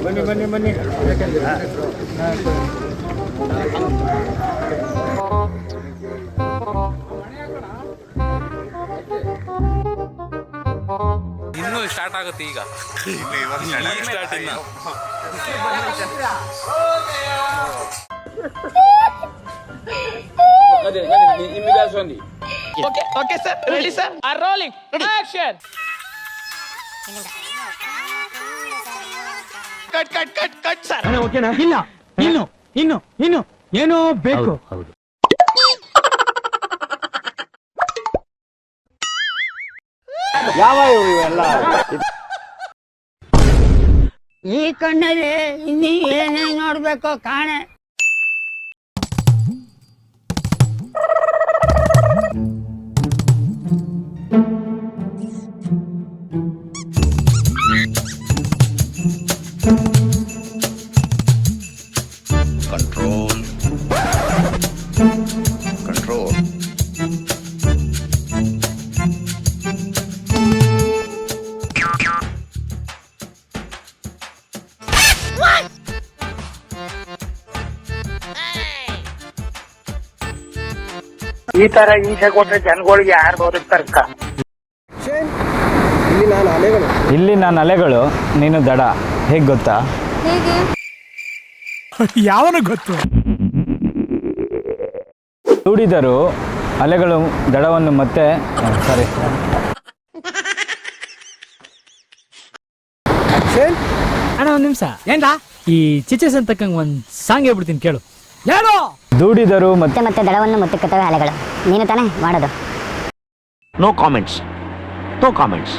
ಬನ್ನಿ ಬನ್ನಿ ಬನ್ನಿ. ಇನ್ನೂ ಸ್ಟಾರ್ಟ್ ಆಗುತ್ತೆ ಈಗ. Okay, sir. Ready, sir? Are rolling. Action. Cut, sir. ಓಕೆನಾ? ಇಲ್ಲ ಇನ್ನು ಏನೋ ಬೇಕು. ಯಾವ ಇವೆಲ್ಲ? ಈ ಕಣ್ಣಲ್ಲಿ ಇನ್ನೀ ಏನೇನ್ ನೋಡ್ಬೇಕೋ ಕಾಣೆ. Control. ಈ ತರ ಹಿಂಸೆ ಕೊಟ್ರೆ ಜನಗಳಿಗೆ ಯಾರು ಬದುಕ್ತಾರಕ್ಕ? ಇಲ್ಲಿನ ಅಲೆಗಳು ನೀನು ದಡ. ಹೇಗೆ ಗೊತ್ತಾ? ಯಾವನ ಗೊತ್ತು? ದೂಡಿದರು ಅಲೆಗಳು ದಡವನ್ನು ಮತ್ತೆ ಸಾರಿ ಅಣ್ಣ ಒಂದ್ ನಿಮಿಷ. ಏನ್ಡ ಈ ಚಿಚಸ್ ಅಂತಕ್ಕಂಗೆ ಒಂದ್ ಸಾಂಗ್ ಹೇಳ್ಬಿಡ್ತೀನಿ ಕೇಳು. ಹೇಳು. ದೂಡಿದರು ಮತ್ತೆ ಮತ್ತೆ ದಡವನ್ನು ಮತ್ತೆ ಕಟ್ಟುವ ಅಲೆಗಳು. ನೀನು ತಾನೇ ಮಾಡೋದು. No comments. No comments.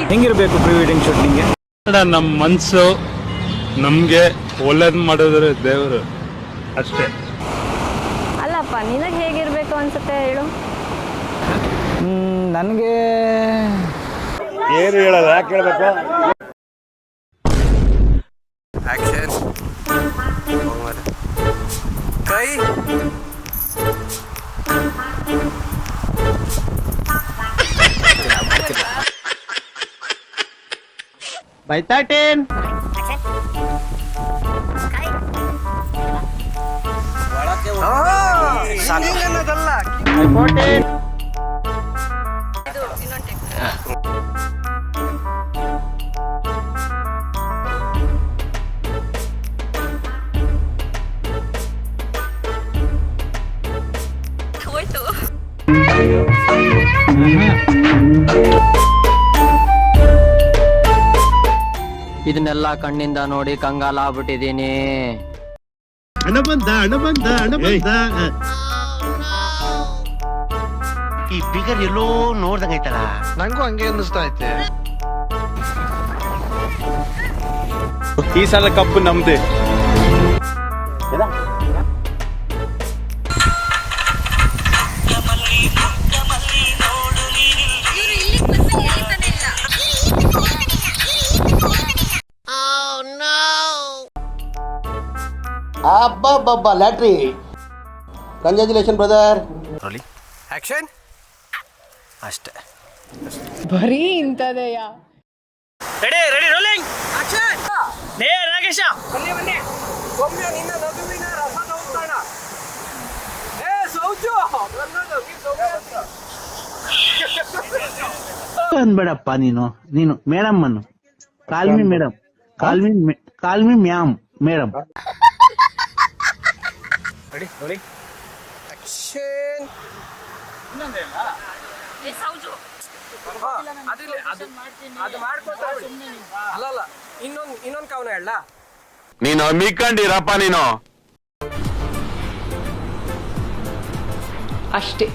ಹೆಂಗಿರ್ಬೇಕು ಪ್ರೀ ವೆಡ್ಡಿಂಗ್ ಶೂಟ್ ನಿಂಗೆ? ನಮ್ಮ ಮನಸ್ಸು ನಮಗೆ ಒಳ್ಳೇದು ಮಾಡಿದ್ರೆ ದೇವರು ಅಷ್ಟೇ. ಅಲ್ಲಪ್ಪ, ನಿನಗೆ ಹೇಗಿರ್ಬೇಕು ಅನ್ಸುತ್ತೆ ಹೇಳು. ನನಗೆ ಏನು ಹೇಳಲ್ಲ, ಯಾಕೆ ಹೇಳ್ಬೇಕು? ಆಕ್ಷನ್. ಕೈ ಬೈ 13. ಹೋಯ್ತು. ಇದನ್ನೆಲ್ಲ ಕಣ್ಣಿಂದ ನೋಡಿ ಕಂಗಾಲಾಗ್ಬಿಟ್ಟಿದೀನಿ. ಹಣ ಬಂದ. ಈ ಫಿಗರ್ ಎಲ್ಲೋ ನೋಡ್ದಂಗೈತಲ್ಲ. ನಂಗೂ ಹಂಗೆ ಅನ್ನಿಸ್ತಾ ಐತೆ. ಈ ಸಲ ಕಪ್ಪು ನಮ್ದೆ. ಅಬ್ಬಬ್ಬಬ್ಬ ಲ್ಯಾಟ್ರಿ. Congratulation brother. ಆಕ್ಷನ್. ಅಷ್ಟೇ. ಬರೀ ಇಂಥದೆಯಾ? Ready rolling action. ನಾಗೇಶ ಬನ್ನಿ ಸೌಮ್ಯ, ನಿನ್ನ ನಗುವಿನ ರಸದ ಉತ್ತಣ. ಸೌಜು ಅನ್ಬೇಡಪ್ಪ. ನೀನು ಮೇಡಮ್ ಅನ್ನು call me madam, call me ma'am madam. Ready action. ಅದು ಮಾಡ್ಕೊತಾರೆ. ಅಲ್ಲಲ್ಲ, ಇನ್ನೊಂದು ಕವನ ಹೇಳ. ನೀನು ಮಿಕ್ಕಂಡಿರಪ್ಪ ನೀನು ಅಷ್ಟೇ.